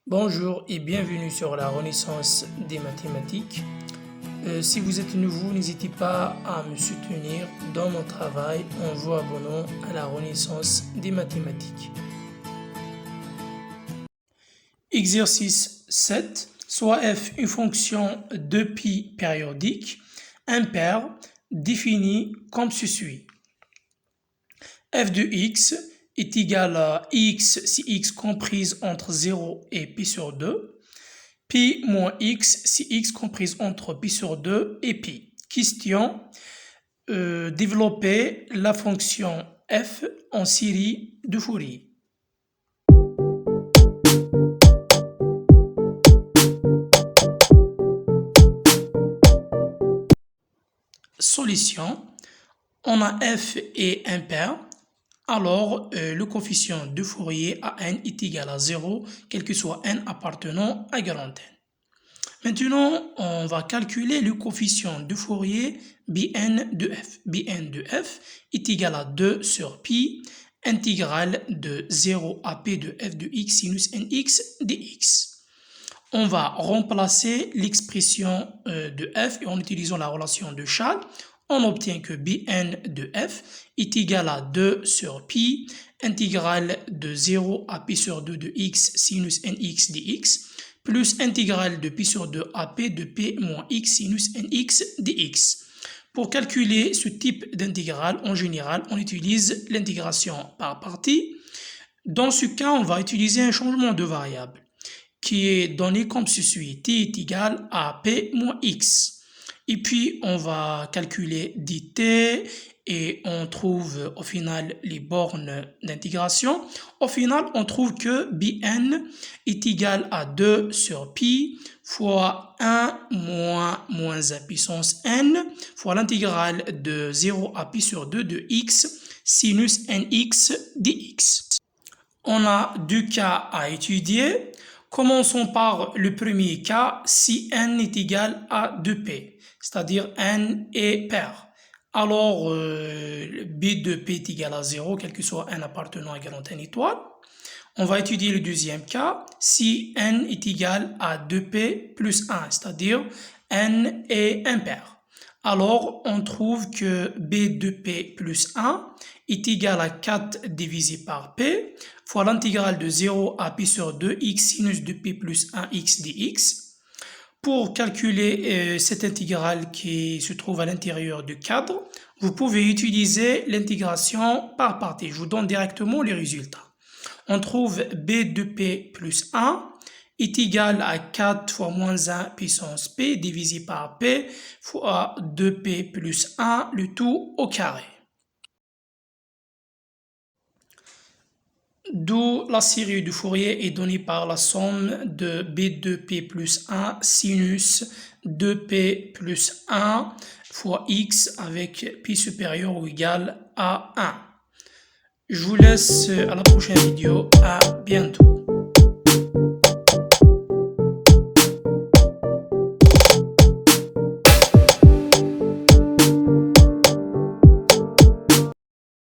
Bonjour et bienvenue sur la Renaissance des mathématiques. Si vous êtes nouveau, n'hésitez pas à me soutenir dans mon travail en vous abonnant à la Renaissance des mathématiques. Exercice 7. Soit f une fonction de pi périodique, impaire, définie comme suit. f de x est égal à x si x comprise entre 0 et pi sur 2, pi moins x si x comprise entre pi sur 2 et pi. Question, développer la fonction f en série de Fourier. Solution, on a f est impair. Alors, le coefficient de Fourier à n est égal à 0, quel que soit n appartenant à grand N. Maintenant, on va calculer le coefficient de Fourier Bn de f. Bn de f est égal à 2 sur pi, intégrale de 0 à p de f de x sinus nx dx. On va remplacer l'expression de f et en utilisant la relation de Chasles, on obtient que Bn de f est égal à 2 sur pi, intégrale de 0 à pi sur 2 de x sinus nx dx, plus intégrale de pi sur 2 à p de p moins x sinus nx dx. Pour calculer ce type d'intégrale, en général, on utilise l'intégration par partie. Dans ce cas, on va utiliser un changement de variable qui est donné comme suit. T est égal à p moins x. Et puis, on va calculer dt et on trouve au final les bornes d'intégration. Au final, on trouve que Bn est égal à 2 sur pi fois 1 moins 1 puissance n fois l'intégrale de 0 à pi sur 2 de x sinus nx dx. On a deux cas à étudier. Commençons par le premier cas, si n est égal à 2p, c'est-à-dire n est pair. Alors, b de p est égal à 0, quel que soit n appartenant à grand N étoile. On va étudier le deuxième cas, si n est égal à 2p plus 1, c'est-à-dire n est impair. Alors, on trouve que b de p plus 1 est égal à 4 divisé par p fois l'intégrale de 0 à pi sur 2 x sinus de p plus 1 x dx. Pour calculer cette intégrale qui se trouve à l'intérieur du cadre, vous pouvez utiliser l'intégration par partie. Je vous donne directement les résultats. On trouve b de p plus 1 est égal à 4 fois moins 1 puissance p divisé par p fois 2p plus 1, le tout au carré. D'où la série de Fourier est donnée par la somme de b de p plus 1 sinus 2p plus 1 fois x avec pi supérieur ou égal à 1. Je vous laisse à la prochaine vidéo. À bientôt.